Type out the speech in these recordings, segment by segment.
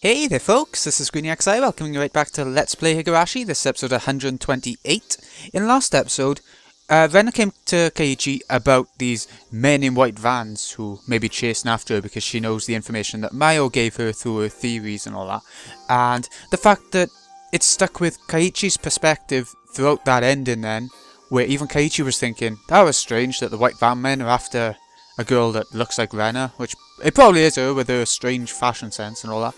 Hey there folks, this is GreenyXI welcoming you right back to Let's Play Higurashi. This is episode 128. In the last episode, Rena came to Keiichi about these men in white vans who may be chasing after her because she knows the information that Mayo gave her through her theories and all that. And the fact that it's stuck with Keiichi's perspective throughout that ending then, where even Keiichi was thinking, that was strange that the white van men are after a girl that looks like Rena, which it probably is her with her strange fashion sense and all that.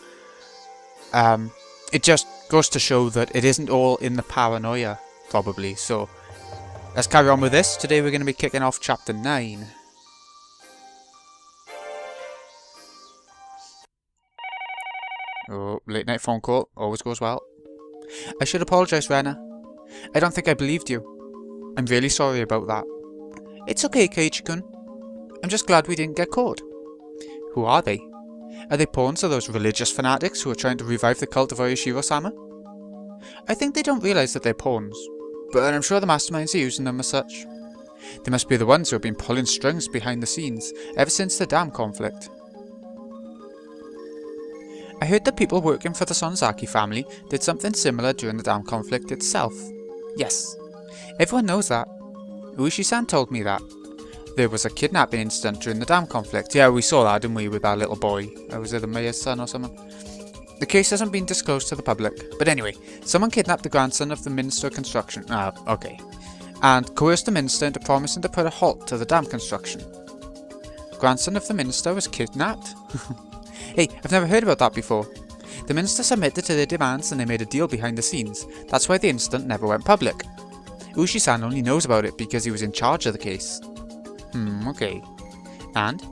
It just goes to show that it isn't all in the paranoia, probably. So, let's carry on with this. Today we're going to be kicking off Chapter 9. Oh, late night phone call. Always goes well. I should apologise, Rena. I don't think I believed you. I'm really sorry about that. It's okay, Keiichi-kun. I'm just glad we didn't get caught. Who are they? Are they pawns of those religious fanatics who are trying to revive the cult of Oyashiro-sama? I think they don't realise that they're pawns, but I'm sure the masterminds are using them as such. They must be the ones who have been pulling strings behind the scenes ever since the dam conflict. I heard that people working for the Sonzaki family did something similar during the dam conflict itself. Yes, everyone knows that. Uishi-san told me that. There was a kidnapping incident during the dam conflict. Yeah, we saw that, didn't we, with that little boy. Was it the mayor's son or something? The case hasn't been disclosed to the public. But anyway, someone kidnapped the grandson of the Minister of Construction. Okay. And coerced the minister into promising to put a halt to the dam construction. The grandson of the minister was kidnapped? Hey, I've never heard about that before. The minister submitted to their demands and they made a deal behind the scenes. That's why the incident never went public. Ushi-san only knows about it because he was in charge of the case. Okay. And?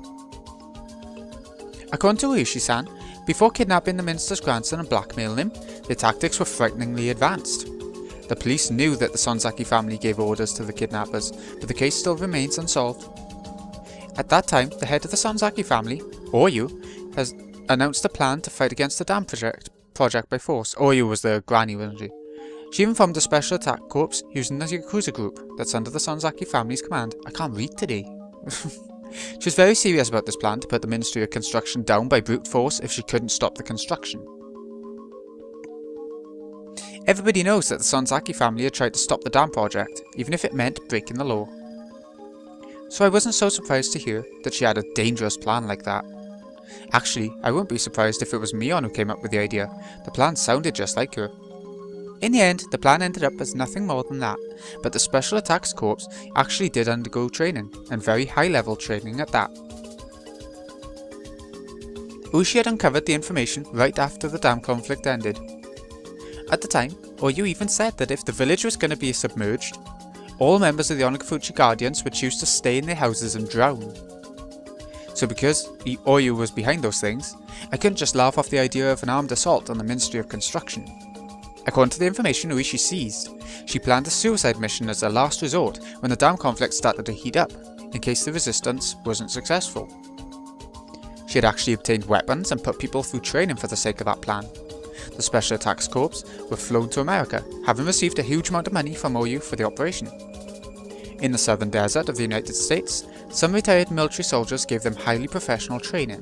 According to Uishi-san, before kidnapping the minister's grandson and blackmailing him, their tactics were frighteningly advanced. The police knew that the Sonzaki family gave orders to the kidnappers, but the case still remains unsolved. At that time, the head of the Sonzaki family, Oyu, has announced a plan to fight against the dam project by force. Oyu was the granny, wasn't she? She even formed a special attack corps using the Yakuza group that's under the Sonzaki family's command. I can't read today. She was very serious about this plan to put the Ministry of Construction down by brute force if she couldn't stop the construction. Everybody knows that the Sonzaki family had tried to stop the dam project, even if it meant breaking the law. So I wasn't so surprised to hear that she had a dangerous plan like that. Actually, I wouldn't be surprised if it was Mion who came up with the idea. The plan sounded just like her. In the end, the plan ended up as nothing more than that, but the Special Attacks Corps actually did undergo training, and very high-level training at that. Ushi had uncovered the information right after the dam conflict ended. At the time, Oyu even said that if the village was going to be submerged, all members of the Onagafuchi Guardians would choose to stay in their houses and drown. So because Oyu was behind those things, I couldn't just laugh off the idea of an armed assault on the Ministry of Construction. According to the information Uishi seized, she planned a suicide mission as a last resort when the dam conflict started to heat up, in case the resistance wasn't successful. She had actually obtained weapons and put people through training for the sake of that plan. The Special Attacks Corps were flown to America, having received a huge amount of money from Oyu for the operation. In the southern desert of the United States, some retired military soldiers gave them highly professional training.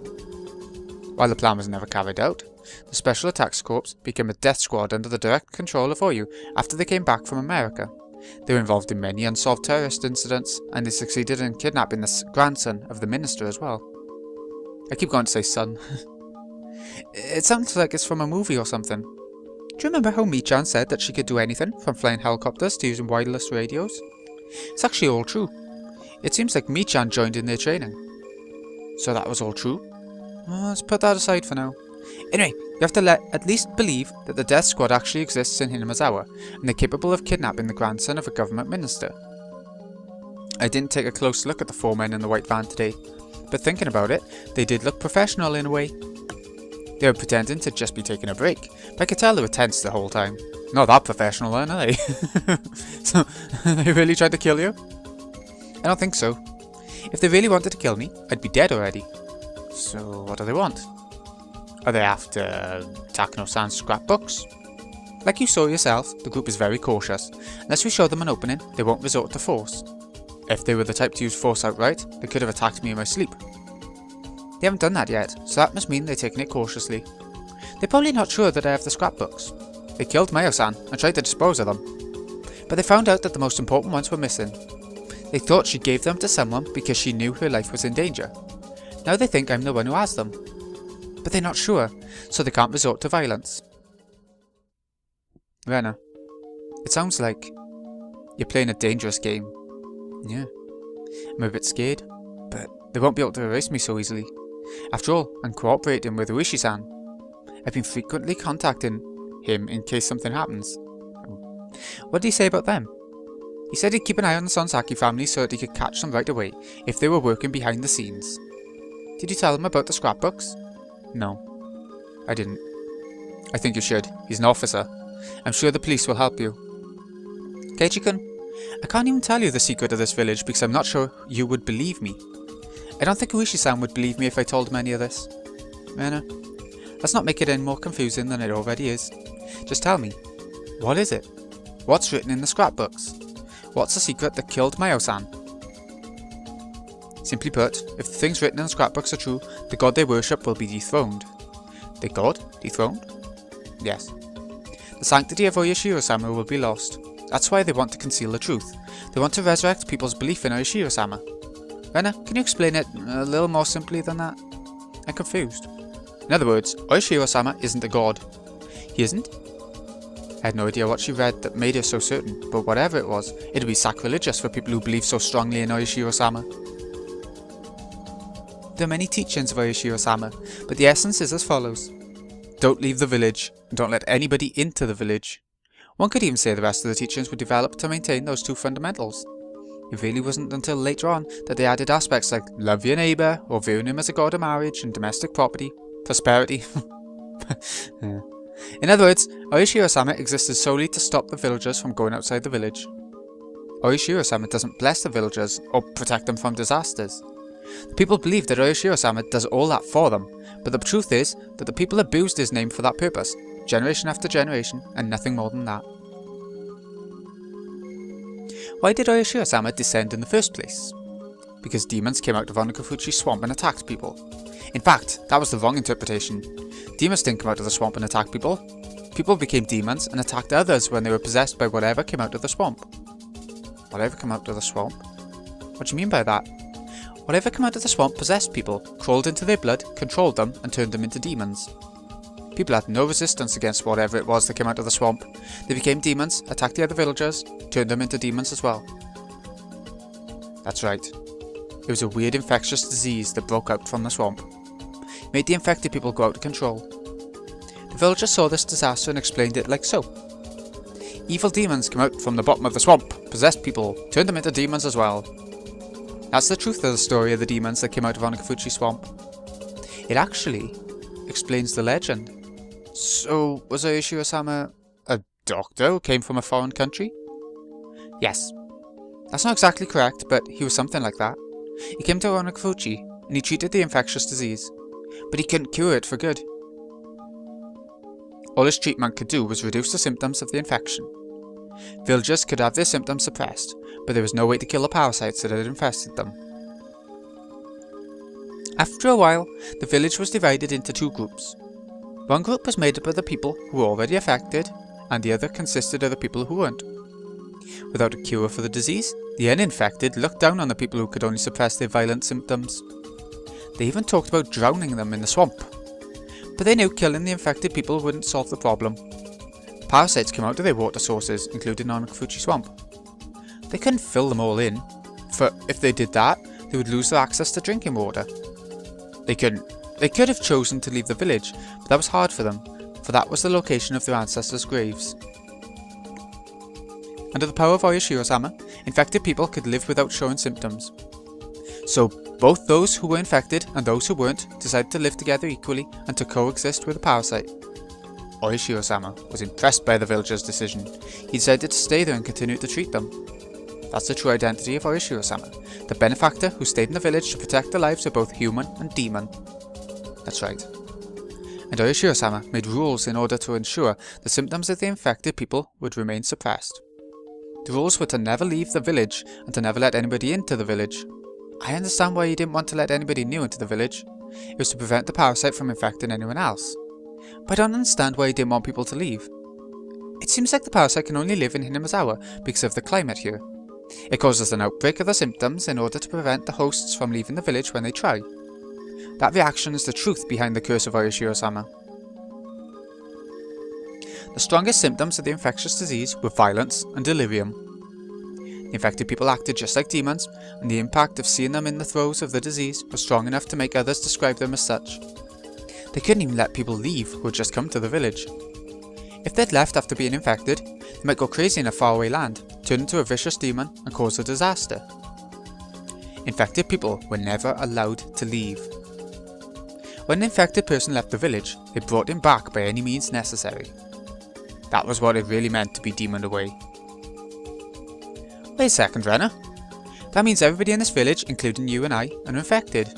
While the plan was never carried out, the Special Attacks Corps became a death squad under the direct control of Oyu after they came back from America. They were involved in many unsolved terrorist incidents, and they succeeded in kidnapping the grandson of the minister as well. I keep going to say son. It sounds like it's from a movie or something. Do you remember how Michan said that she could do anything, from flying helicopters to using wireless radios? It's actually all true. It seems like Michan joined in their training. So that was all true? Well, let's put that aside for now. Anyway, you have to at least believe that the death squad actually exists in Hinamizawa, and they're capable of kidnapping the grandson of a government minister. I didn't take a close look at the four men in the white van today, but thinking about it, they did look professional in a way. They were pretending to just be taking a break, but I could tell they were tense the whole time. Not that professional then, are they? So, they really tried to kill you? I don't think so. If they really wanted to kill me, I'd be dead already. So, what do they want? Are they after Takano-san's scrapbooks? Like you saw yourself, the group is very cautious. Unless we show them an opening, they won't resort to force. If they were the type to use force outright, they could have attacked me in my sleep. They haven't done that yet, so that must mean they're taking it cautiously. They're probably not sure that I have the scrapbooks. They killed Mayo-san and tried to dispose of them, but they found out that the most important ones were missing. They thought she gave them to someone because she knew her life was in danger. Now they think I'm the one who has them. But they're not sure, so they can't resort to violence. Rena, it sounds like you're playing a dangerous game. Yeah, I'm a bit scared, but they won't be able to erase me so easily. After all, I'm cooperating with Uishi-san. I've been frequently contacting him in case something happens. What did he say about them? He said he'd keep an eye on the Sonsaki family so that he could catch them right away if they were working behind the scenes. Did you tell him about the scrapbooks? No, I didn't. I think you should. He's an officer. I'm sure the police will help you. Keiichi-kun, I can't even tell you the secret of this village because I'm not sure you would believe me. I don't think Uishi-san would believe me if I told him any of this. Rena, let's not make it any more confusing than it already is. Just tell me, what is it? What's written in the scrapbooks? What's the secret that killed Mayo-san? Simply put, if the things written in the scrapbooks are true, the god they worship will be dethroned. The god? Dethroned? Yes. The sanctity of Oyashiro-sama will be lost. That's why they want to conceal the truth. They want to resurrect people's belief in Oyashiro-sama. Rena, can you explain it a little more simply than that? I'm confused. In other words, Oyashiro-sama isn't a god. He isn't? I had no idea what she read that made her so certain, but whatever it was, it would be sacrilegious for people who believe so strongly in Oyashiro-sama. There are many teachings of Oyashiro-sama, but the essence is as follows. Don't leave the village, and don't let anybody into the village. One could even say the rest of the teachings were developed to maintain those two fundamentals. It really wasn't until later on that they added aspects like love your neighbour, or viewing him as a god of marriage and domestic property, prosperity. Yeah. In other words, Oyashiro-sama existed solely to stop the villagers from going outside the village. Oyashiro-sama doesn't bless the villagers or protect them from disasters. The people believe that Oyashiro-sama does all that for them, but the truth is that the people abused his name for that purpose, generation after generation, and nothing more than that. Why did Oyashiro-sama descend in the first place? Because demons came out of Onokafuchi swamp and attacked people. In fact, that was the wrong interpretation. Demons didn't come out of the swamp and attack people. People became demons and attacked others when they were possessed by whatever came out of the swamp. Whatever came out of the swamp? What do you mean by that? Whatever came out of the swamp possessed people, crawled into their blood, controlled them, and turned them into demons. People had no resistance against whatever it was that came out of the swamp. They became demons, attacked the other villagers, turned them into demons as well. That's right. It was a weird infectious disease that broke out from the swamp. It made the infected people go out of control. The villagers saw this disaster and explained it like so. Evil demons came out from the bottom of the swamp, possessed people, turned them into demons as well. That's the truth of the story of the demons that came out of Onokafuchi swamp. It actually explains the legend. So, was Oyashiro-sama a doctor who came from a foreign country? Yes. That's not exactly correct, but he was something like that. He came to Onokafuchi, and he treated the infectious disease, but he couldn't cure it for good. All his treatment could do was reduce the symptoms of the infection. Villagers could have their symptoms suppressed, but there was no way to kill the parasites that had infested them. After a while, the village was divided into two groups. One group was made up of the people who were already affected, and the other consisted of the people who weren't. Without a cure for the disease, the uninfected looked down on the people who could only suppress their violent symptoms. They even talked about drowning them in the swamp. But they knew killing the infected people wouldn't solve the problem. Parasites came out of their water sources, including Onokafuchi swamp. They couldn't fill them all in, for if they did that, they would lose their access to drinking water. They could have chosen to leave the village, but that was hard for them, for that was the location of their ancestors' graves. Under the power of Oyashiro-sama, infected people could live without showing symptoms. So both those who were infected and those who weren't decided to live together equally and to coexist with the parasite. Oyashiro-sama was impressed by the villagers' decision. He decided to stay there and continue to treat them. That's the true identity of Oyashiro-sama, the benefactor who stayed in the village to protect the lives of both human and demon. That's right. And Oyashiro-sama made rules in order to ensure the symptoms of the infected people would remain suppressed. The rules were to never leave the village and to never let anybody into the village. I understand why he didn't want to let anybody new into the village. It was to prevent the parasite from infecting anyone else. but I don't understand why he didn't want people to leave. It seems like the parasite can only live in Hinamizawa because of the climate here. It causes an outbreak of the symptoms in order to prevent the hosts from leaving the village when they try. That reaction is the truth behind the curse of Oyashiro-sama. The strongest symptoms of the infectious disease were violence and delirium. The infected people acted just like demons, and the impact of seeing them in the throes of the disease was strong enough to make others describe them as such. They couldn't even let people leave who had just come to the village. If they'd left after being infected, they might go crazy in a faraway land, turn into a vicious demon and cause a disaster. Infected people were never allowed to leave. When an infected person left the village, they brought him back by any means necessary. That was what it really meant to be demoned away. Wait a second, Renner. That means everybody in this village, including you and I, are infected.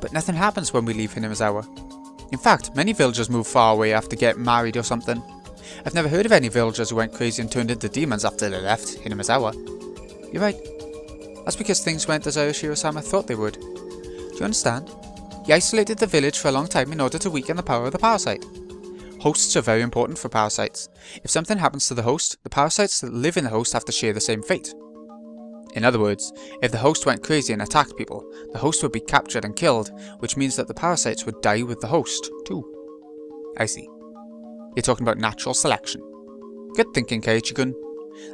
But nothing happens when we leave Hinamizawa. In fact, many villagers move far away after getting married or something. I've never heard of any villagers who went crazy and turned into demons after they left Hinamizawa. You're right. That's because things went as Oyashiro-sama thought they would. Do you understand? He isolated the village for a long time in order to weaken the power of the parasite. Hosts are very important for parasites. If something happens to the host, the parasites that live in the host have to share the same fate. In other words, if the host went crazy and attacked people, the host would be captured and killed, which means that the parasites would die with the host, too. I see. You're talking about natural selection. Good thinking, Keiichi-kun.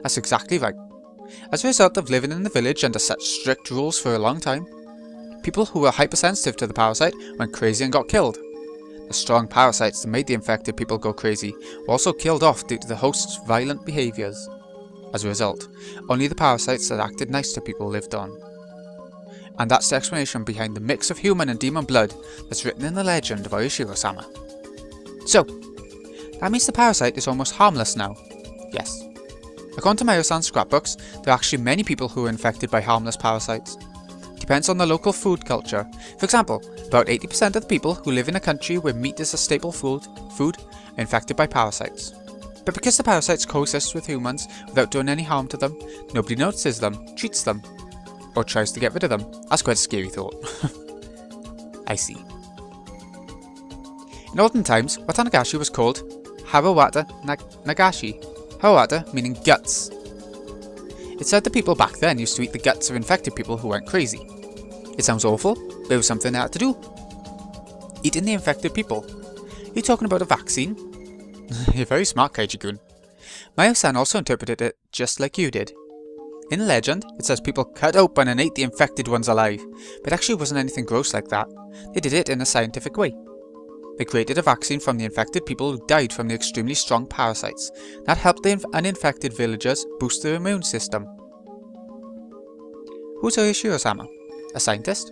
That's exactly right. As a result of living in the village under such strict rules for a long time, people who were hypersensitive to the parasite went crazy and got killed. The strong parasites that made the infected people go crazy were also killed off due to the host's violent behaviours. As a result, only the parasites that acted nice to people lived on. And that's the explanation behind the mix of human and demon blood that's written in the legend of Oyashiro-sama. So, that means the parasite is almost harmless now. Yes. According to Mayo-san's scrapbooks, there are actually many people who are infected by harmless parasites. Depends on the local food culture. For example, about 80% of the people who live in a country where meat is a staple food are infected by parasites. But because the parasites coexist with humans without doing any harm to them, nobody notices them, treats them, or tries to get rid of them. That's quite a scary thought. I see. In olden times, Watanagashi was called Harawata Nagashi. Harawata meaning guts. It said that people back then used to eat the guts of infected people who went crazy. It sounds awful, but it was something they had to do. Eating the infected people. You're talking about a vaccine? You're very smart, Keiichi-kun. Mayo-san also interpreted it just like you did. In the legend, it says people cut open and ate the infected ones alive, but actually it wasn't anything gross like that. They did it in a scientific way. They created a vaccine from the infected people who died from the extremely strong parasites. That helped the uninfected villagers boost their immune system. Who's Oyashiro-sama? A scientist?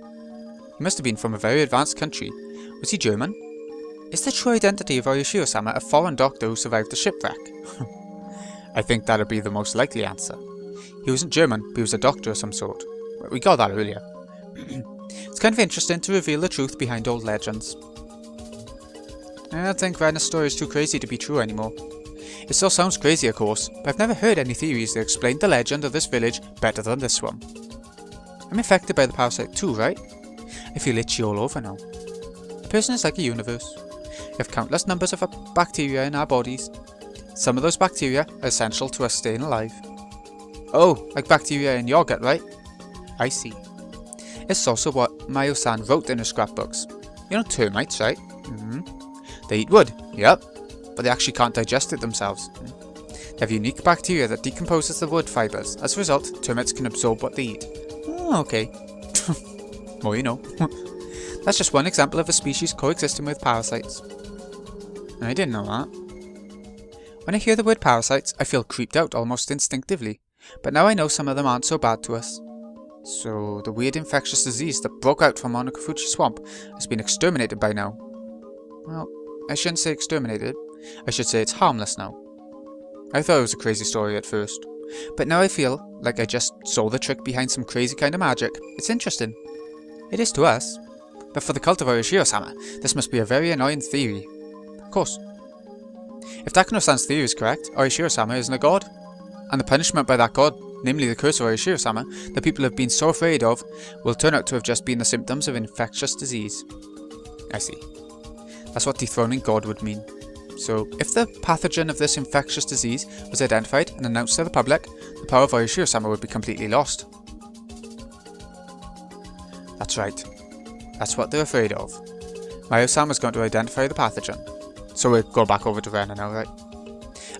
He must have been from a very advanced country. Was he German? Is the true identity of Oyashiro-sama a foreign doctor who survived the shipwreck? I think that'd be the most likely answer. He wasn't German, but he was a doctor of some sort. We got that earlier. It's kind of interesting to reveal the truth behind old legends. I don't think Renner's story is too crazy to be true anymore. It still sounds crazy, of course, but I've never heard any theories that explain the legend of this village better than this one. I'm infected by the parasite too, right? I feel itchy all over now. A person is like a universe. We have countless numbers of bacteria in our bodies. Some of those bacteria are essential to us staying alive. Oh, like bacteria in your gut, right? I see. It's also what Mayo-san wrote in her scrapbooks. You know termites, right? They eat wood, yep, but they actually can't digest it themselves. They have unique bacteria that decomposes the wood fibres. As a result, termites can absorb what they eat. Oh, okay. More you know. That's just one example of a species coexisting with parasites. I didn't know that. When I hear the word parasites, I feel creeped out almost instinctively, but now I know some of them aren't so bad to us. So, the weird infectious disease that broke out from Monokofuchi Swamp has been exterminated by now. Well, I shouldn't say exterminated, I should say it's harmless now. I thought it was a crazy story at first, but now I feel like I just saw the trick behind some crazy kind of magic. It's interesting. It is to us, but for the cult of Oyashiro-sama, this must be a very annoying theory. Of course. If Takano-san's theory is correct, Oyashiro-sama isn't a god, and the punishment by that god, namely the curse of Oyashiro-sama, that people have been so afraid of, will turn out to have just been the symptoms of infectious disease. I see. That's what dethroning God would mean. So, if the pathogen of this infectious disease was identified and announced to the public, the power of Oyoshiro-sama would be completely lost. That's right. That's what they're afraid of. Mayo-sama's going to identify the pathogen. So we'll go back over to Rena now, right?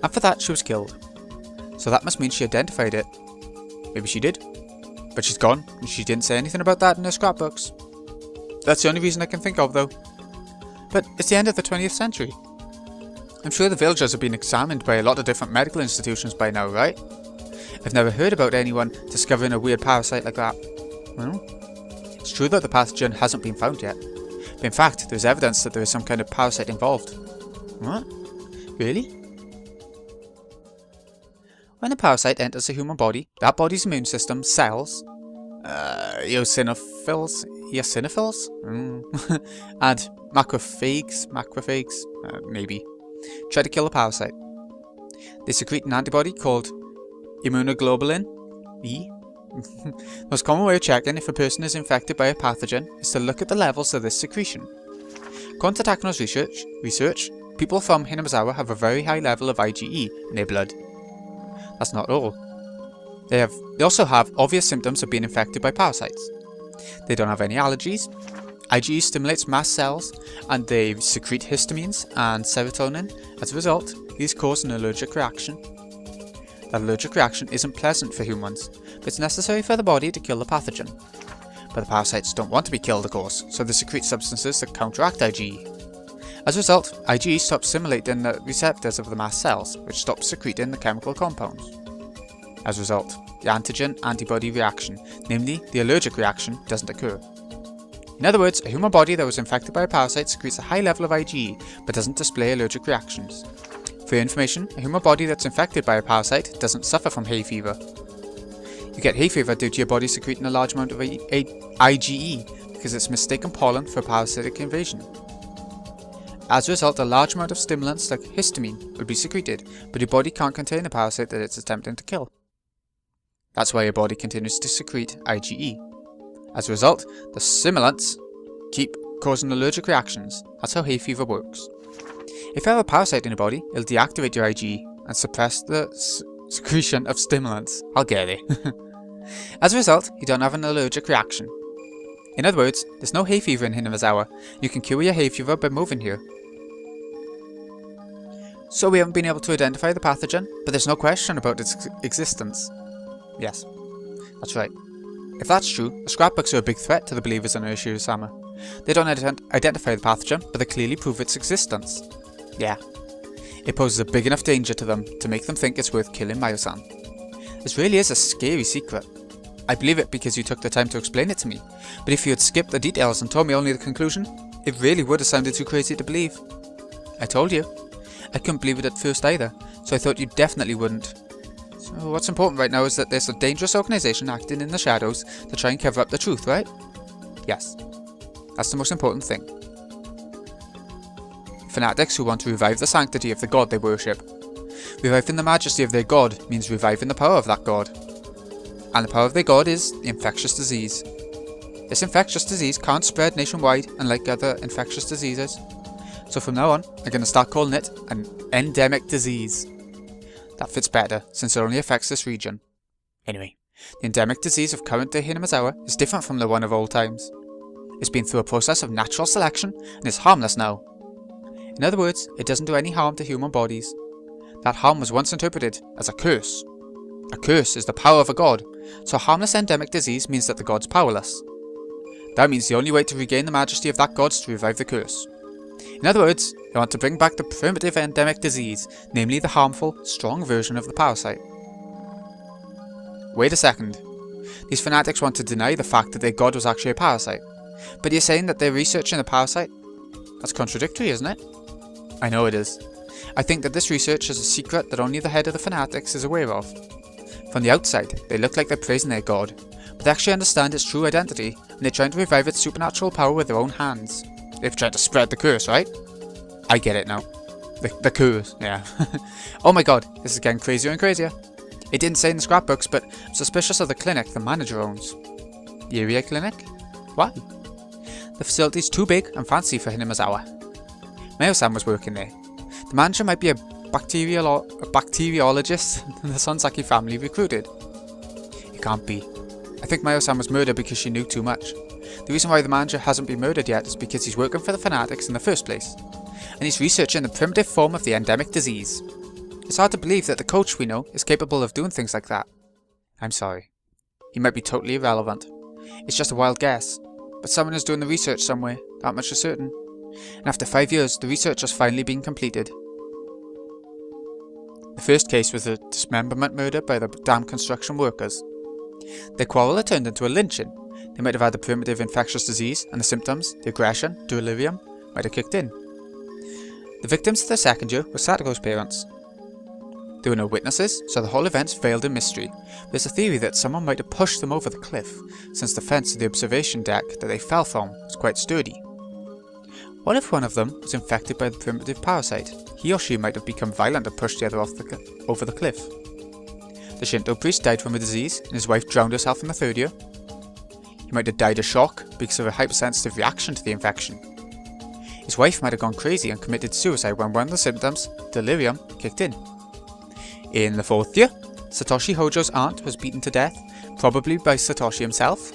And for that, she was killed. So that must mean she identified it. Maybe she did. But she's gone, and she didn't say anything about that in her scrapbooks. That's the only reason I can think of, though. But it's the end of the 20th century. I'm sure the villagers have been examined by a lot of different medical institutions by now, right? I've never heard about anyone discovering a weird parasite like that. Well, it's true that the pathogen hasn't been found yet. But in fact, there's evidence that there is some kind of parasite involved. What? Really? When a parasite enters a human body, that body's immune system cells, eosinophils, and macrophages, maybe, try to kill the parasite. They secrete an antibody called immunoglobulin E. The most common way of checking if a person is infected by a pathogen is to look at the levels of this secretion. According to Takano's research, people from Hinamizawa have a very high level of IgE in their blood. That's not all. They also have obvious symptoms of being infected by parasites. They don't have any allergies. IgE stimulates mast cells, and they secrete histamines and serotonin. As a result, these cause an allergic reaction. That allergic reaction isn't pleasant for humans, but it's necessary for the body to kill the pathogen. But the parasites don't want to be killed, of course, so they secrete substances that counteract IgE. As a result, IgE stops stimulating the receptors of the mast cells, which stops secreting the chemical compounds. As a result, the antigen-antibody reaction, namely the allergic reaction, doesn't occur. In other words, a human body that was infected by a parasite secretes a high level of IgE, but doesn't display allergic reactions. For your information, a human body that's infected by a parasite doesn't suffer from hay fever. You get hay fever due to your body secreting a large amount of IgE because it's mistaken pollen for a parasitic invasion. As a result, a large amount of stimulants like histamine would be secreted, but your body can't contain the parasite that it's attempting to kill. That's why your body continues to secrete IgE. As a result, the stimulants keep causing allergic reactions. That's how hay fever works. If you have a parasite in your body, it'll deactivate your IgE and suppress the secretion of stimulants. I'll get it. As a result, you don't have an allergic reaction. In other words, there's no hay fever in Hinamizawa. You can cure your hay fever by moving here. So we haven't been able to identify the pathogen, but there's no question about its existence. Yes, that's right. If that's true, the scrapbooks are a big threat to the believers in Oyoshiro-sama. They don't identify the pathogen, but they clearly prove its existence. Yeah, it poses a big enough danger to them to make them think it's worth killing Mayo-san. This really is a scary secret. I believe it because you took the time to explain it to me, but if you had skipped the details and told me only the conclusion, it really would have sounded too crazy to believe. I told you. I couldn't believe it at first either, so I thought you definitely wouldn't. So what's important right now is that there's a dangerous organisation acting in the shadows to try and cover up the truth, right? Yes. That's the most important thing. Fanatics who want to revive the sanctity of the god they worship. Reviving the majesty of their god means reviving the power of that god. And the power of their god is infectious disease. This infectious disease can't spread nationwide unlike other infectious diseases. So from now on, I'm going to start calling it an endemic disease. That fits better, since it only affects this region. Anyway, the endemic disease of current-day Hinamizawa is different from the one of old times. It's been through a process of natural selection, and is harmless now. In other words, it doesn't do any harm to human bodies. That harm was once interpreted as a curse. A curse is the power of a god, so harmless endemic disease means that the god's powerless. That means the only way to regain the majesty of that god is to revive the curse. In other words, they want to bring back the primitive endemic disease, namely the harmful, strong version of the parasite. Wait a second. These fanatics want to deny the fact that their god was actually a parasite. But you're saying that they're researching a parasite? That's contradictory, isn't it? I know it is. I think that this research is a secret that only the head of the fanatics is aware of. From the outside, they look like they're praising their god, but they actually understand its true identity, and they're trying to revive its supernatural power with their own hands. They've tried to spread the curse, right? I get it now. The curse, yeah. Oh my god, this is getting crazier and crazier. It didn't say in the scrapbooks, but I'm suspicious of the clinic the manager owns. Irie Clinic? Why? The facility's too big and fancy for Hinamizawa. Mayo-san was working there. The manager might be a bacteriologist the Sonzaki family recruited. It can't be. I think Mayo-san was murdered because she knew too much. The reason why the manager hasn't been murdered yet is because he's working for the fanatics in the first place, and he's researching the primitive form of the endemic disease. It's hard to believe that the coach we know is capable of doing things like that. I'm sorry. He might be totally irrelevant. It's just a wild guess, but someone is doing the research somewhere, that much is certain. And after 5 years, the research has finally been completed. The first case was a dismemberment murder by the dam construction workers. Their quarrel had turned into a lynching. They might have had a primitive infectious disease, and the symptoms, the aggression, delirium, might have kicked in. The victims of the second year were Satoru's parents. There were no witnesses, so the whole event veiled in mystery. There's a theory that someone might have pushed them over the cliff, since the fence of the observation deck that they fell from was quite sturdy. What if one of them was infected by the primitive parasite? He or she might have become violent and pushed the other over the cliff. The Shinto priest died from a disease, and his wife drowned herself in the third year. He might have died of shock because of a hypersensitive reaction to the infection. His wife might have gone crazy and committed suicide when one of the symptoms, delirium, kicked in. In the fourth year, Satoshi Hojo's aunt was beaten to death, probably by Satoshi himself.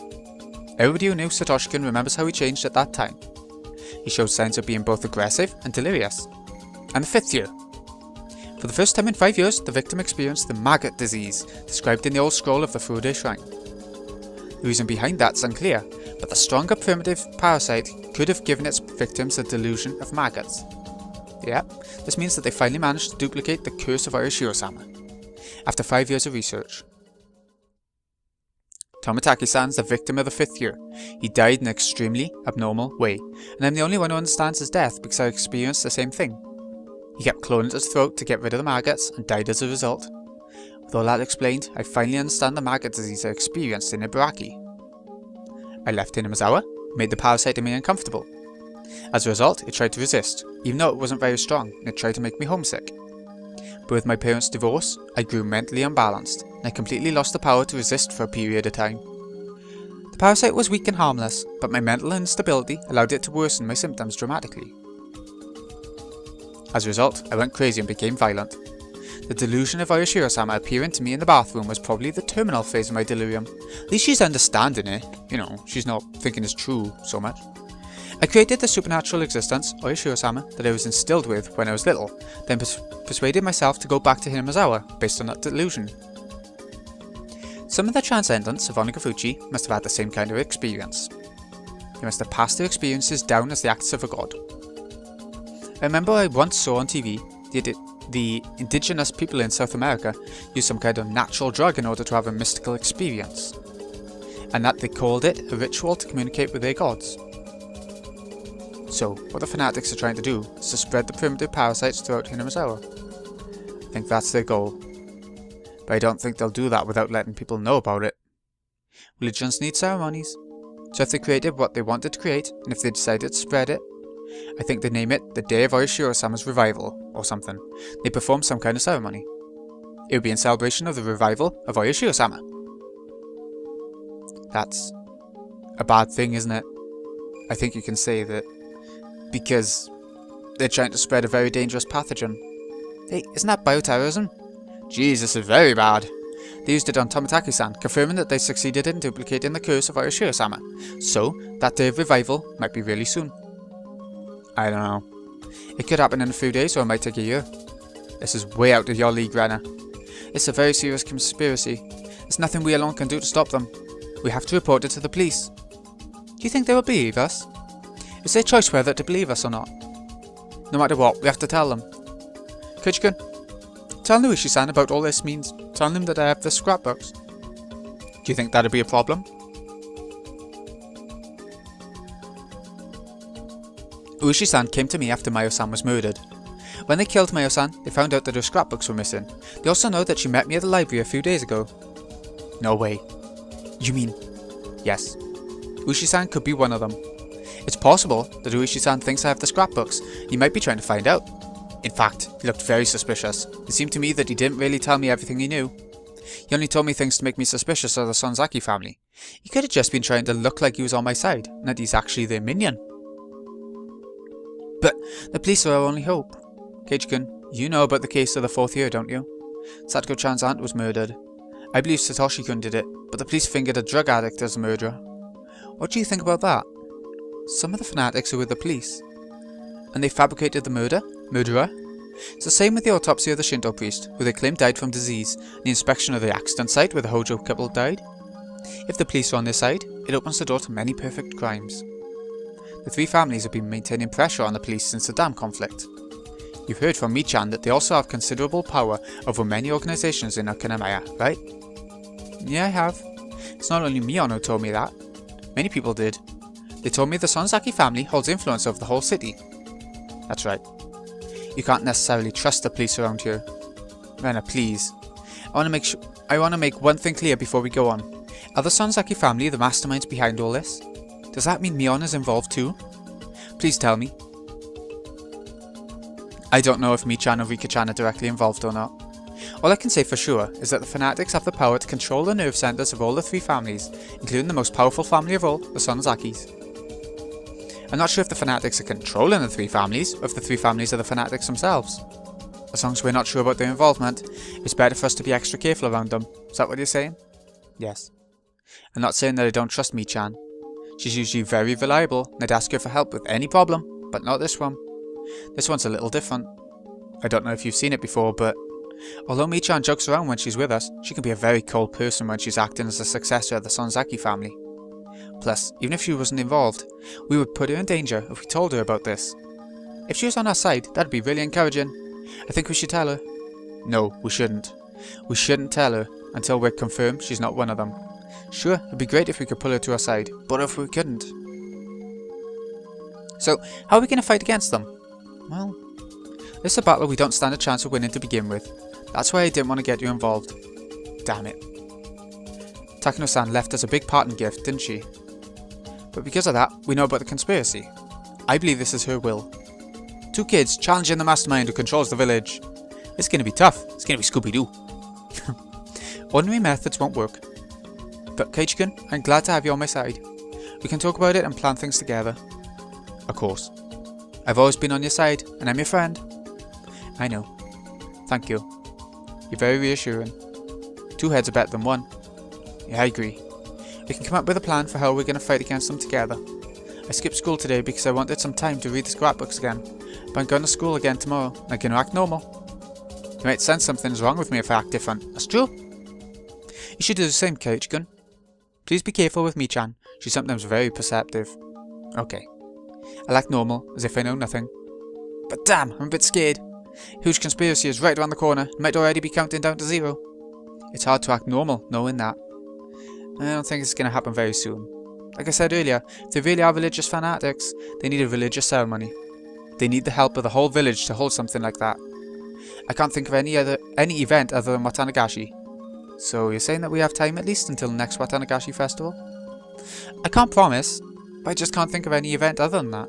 Everybody who knew Satoshi-kun remembers how he changed at that time. He showed signs of being both aggressive and delirious. And the fifth year. For the first time in 5 years, the victim experienced the maggot disease, described in the old scroll of the Furude Shrine. The reason behind that's unclear, but the stronger primitive parasite could have given its victims a delusion of maggots. Yeah, this means that they finally managed to duplicate the curse of Oyashiro-sama, after 5 years of research. Tomitaki-san's the victim of the fifth year. He died in an extremely abnormal way, and I'm the only one who understands his death because I experienced the same thing. He kept clawing at his throat to get rid of the maggots and died as a result. With all that explained, I finally understand the maggot disease I experienced in Ibaraki. I left Hinamizawa, made the parasite in me uncomfortable. As a result, it tried to resist, even though it wasn't very strong, and it tried to make me homesick. But with my parents' divorce, I grew mentally unbalanced, and I completely lost the power to resist for a period of time. The parasite was weak and harmless, but my mental instability allowed it to worsen my symptoms dramatically. As a result, I went crazy and became violent. The delusion of Oyashiro-sama appearing to me in the bathroom was probably the terminal phase of my delirium. At least she's understanding it, she's not thinking it's true so much. I created the supernatural existence, Oyashiro-sama, that I was instilled with when I was little, then persuaded myself to go back to Hinamizawa based on that delusion. Some of the transcendents of Onagafuchi must have had the same kind of experience. They must have passed their experiences down as the acts of a god. I remember I once saw on TV the indigenous people in South America use some kind of natural drug in order to have a mystical experience, and that they called it a ritual to communicate with their gods. So, what the fanatics are trying to do is to spread the primitive parasites throughout Hinamizawa. I think that's their goal. But I don't think they'll do that without letting people know about it. Religions need ceremonies. So if they created what they wanted to create, and if they decided to spread it, I think they'd name it the Day of Oyashiro-sama's Revival, or something. They perform some kind of ceremony. It would be in celebration of the revival of Oyashiro-sama. That's a bad thing, isn't it? I think you can say that because they're trying to spread a very dangerous pathogen. Hey, isn't that bioterrorism? Jeez, this is very bad. They used it on Tomitaki-san, confirming that they succeeded in duplicating the curse of Oyashiro-sama. So, that day of revival might be really soon. I don't know. It could happen in a few days or it might take a year. This is way out of your league, Renner. It's a very serious conspiracy. There's nothing we alone can do to stop them. We have to report it to the police. Do you think they will believe us? It's their choice whether to believe us or not. No matter what, we have to tell them. Koichi-kun, tell Nuishi-san about all this means. Tell him that I have the scrapbooks. Do you think that'd be a problem? Uishi-san came to me after Mayo-san was murdered. When they killed Mayo-san, they found out that her scrapbooks were missing. They also know that she met me at the library a few days ago. No way. You mean... Yes. Uishi-san could be one of them. It's possible that Uishi-san thinks I have the scrapbooks. He might be trying to find out. In fact, he looked very suspicious. It seemed to me that he didn't really tell me everything he knew. He only told me things to make me suspicious of the Sonzaki family. He could have just been trying to look like he was on my side, and that he's actually their minion. But The police are our only hope. Kage-kun, you know about the case of the 4th year, don't you? Satoko-chan's aunt was murdered. I believe Satoshi-kun did it, but the police fingered a drug addict as the murderer. What do you think about that? Some of the fanatics are with the police. And they fabricated the murderer? It's the same with the autopsy of the Shinto priest, who they claim died from disease, and the inspection of the accident site where the Hojo couple died. If the police are on their side, it opens the door to many perfect crimes. The 3 families have been maintaining pressure on the police since the dam conflict. You've heard from Michan that they also have considerable power over many organizations in Okinamaya, right? Yeah, I have. It's not only Mion who told me that. Many people did. They told me the Sonzaki family holds influence over the whole city. That's right. You can't necessarily trust the police around here. Rena, please. I want to make one thing clear before we go on. Are the Sonzaki family the masterminds behind all this? Does that mean Mion is involved too? Please tell me. I don't know if Michan or Rika-chan are directly involved or not. All I can say for sure is that the fanatics have the power to control the nerve centers of all the 3 families, including the most powerful family of all, the Sonzakis. I'm not sure if the fanatics are controlling the 3 families, or if the 3 families are the fanatics themselves. As long as we're not sure about their involvement, it's better for us to be extra careful around them. Is that what you're saying? Yes. I'm not saying that I don't trust Michan. She's usually very reliable, and I'd ask her for help with any problem, but not this one. This one's a little different. I don't know if you've seen it before, but although Michan jokes around when she's with us, she can be a very cold person when she's acting as the successor of the Sonzaki family. Plus, even if she wasn't involved, we would put her in danger if we told her about this. If she was on our side, that'd be really encouraging. I think we should tell her. No, we shouldn't. We shouldn't tell her until we're confirmed she's not one of them. Sure, it'd be great if we could pull her to our side, but if we couldn't. So, how are we going to fight against them? Well, this is a battle we don't stand a chance of winning to begin with. That's why I didn't want to get you involved. Damn it. Takano-san left us a big parting gift, didn't she? But because of that, we know about the conspiracy. I believe this is her will. 2 kids challenging the mastermind who controls the village. It's going to be tough. It's going to be Scooby-Doo. Ordinary methods won't work. But Kage-kun, I'm glad to have you on my side. We can talk about it and plan things together. Of course. I've always been on your side, and I'm your friend. I know. Thank you. You're very reassuring. 2 heads are better than 1. Yeah, I agree. We can come up with a plan for how we're going to fight against them together. I skipped school today because I wanted some time to read the scrapbooks again, but I'm going to school again tomorrow, and I'm going to act normal. You might sense something's wrong with me if I act different. That's true. You should do the same, Kage-kun. Please be careful with Michan. She's sometimes very perceptive. Okay. I'll act normal, as if I know nothing. But damn, I'm a bit scared. Huge conspiracy is right around the corner and might already be counting down to 0. It's hard to act normal, knowing that. I don't think it's going to happen very soon. Like I said earlier, if they really are religious fanatics, they need a religious ceremony. They need the help of the whole village to hold something like that. I can't think of any event other than Watanagashi. So you're saying that we have time at least until the next Watanagashi festival? I can't promise, but I just can't think of any event other than that.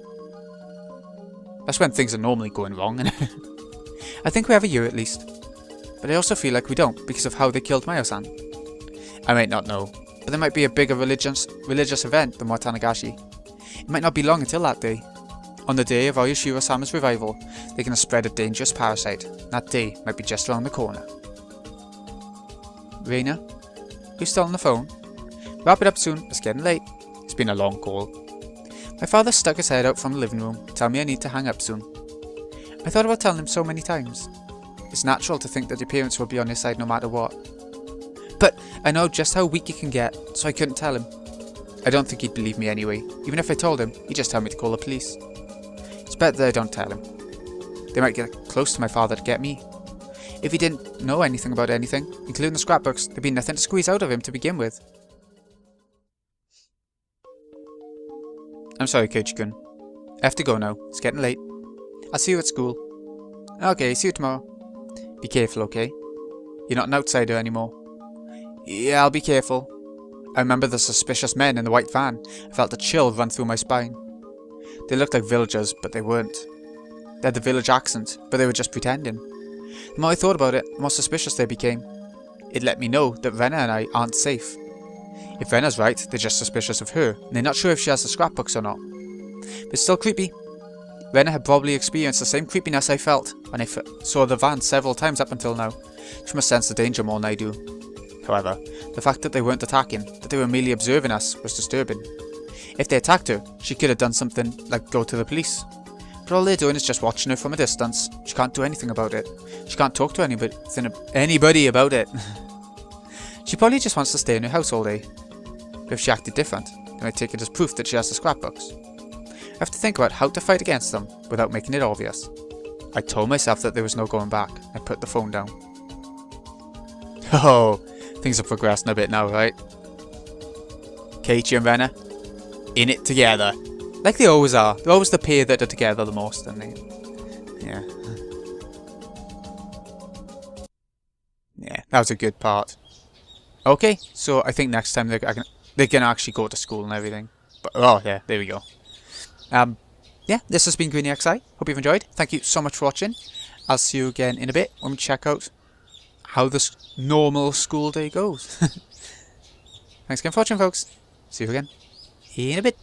That's when things are normally going wrong. I think we have a year at least. But I also feel like we don't because of how they killed Mayo-san. I might not know, but there might be a bigger religious event than Watanagashi. It might not be long until that day. On the day of Oyashiro-sama's revival, they're going to spread a dangerous parasite. That day might be just around the corner. Reina? You still on the phone? Wrap it up soon, it's getting late. It's been a long call. My father stuck his head out from the living room, telling me I need to hang up soon. I thought about telling him so many times. It's natural to think that your parents will be on your side no matter what. But I know just how weak he can get, so I couldn't tell him. I don't think he'd believe me anyway. Even if I told him, he'd just tell me to call the police. It's better that I don't tell him. They might get close to my father to get me. If he didn't know anything about anything, including the scrapbooks, there'd be nothing to squeeze out of him to begin with. I'm sorry, Kage-kun. I have to go now. It's getting late. I'll see you at school. Okay, see you tomorrow. Be careful, okay? You're not an outsider anymore. Yeah, I'll be careful. I remember the suspicious men in the white van. I felt a chill run through my spine. They looked like villagers, but they weren't. They had the village accent, but they were just pretending. The more I thought about it, the more suspicious they became. It let me know that Rena and I aren't safe. If Rena's right, they're just suspicious of her, and they're not sure if she has the scrapbooks or not. But it's still creepy. Rena had probably experienced the same creepiness I felt when I saw the van several times up until now. She must sense the danger more than I do. However, the fact that they weren't attacking, that they were merely observing us, was disturbing. If they attacked her, she could have done something like go to the police. But all they're doing is just watching her from a distance. She can't do anything about it. She can't talk to anybody about it. She probably just wants to stay in her house all day. But if she acted different, then I take it as proof that she has the scrapbooks. I have to think about how to fight against them without making it obvious. I told myself that there was no going back. I put the phone down. Oh, things are progressing a bit now, right? Katie and Rena, in it together. Like they always are. They're always the pair that are together the most, aren't they? Yeah. Yeah, that was a good part. Okay, so I think next time they're gonna actually go to school and everything. But oh yeah, there we go. Yeah, this has been Greeny XI. Hope you've enjoyed. Thank you so much for watching. I'll see you again in a bit when we check out how this normal school day goes. Thanks again for watching, folks. See you again in a bit.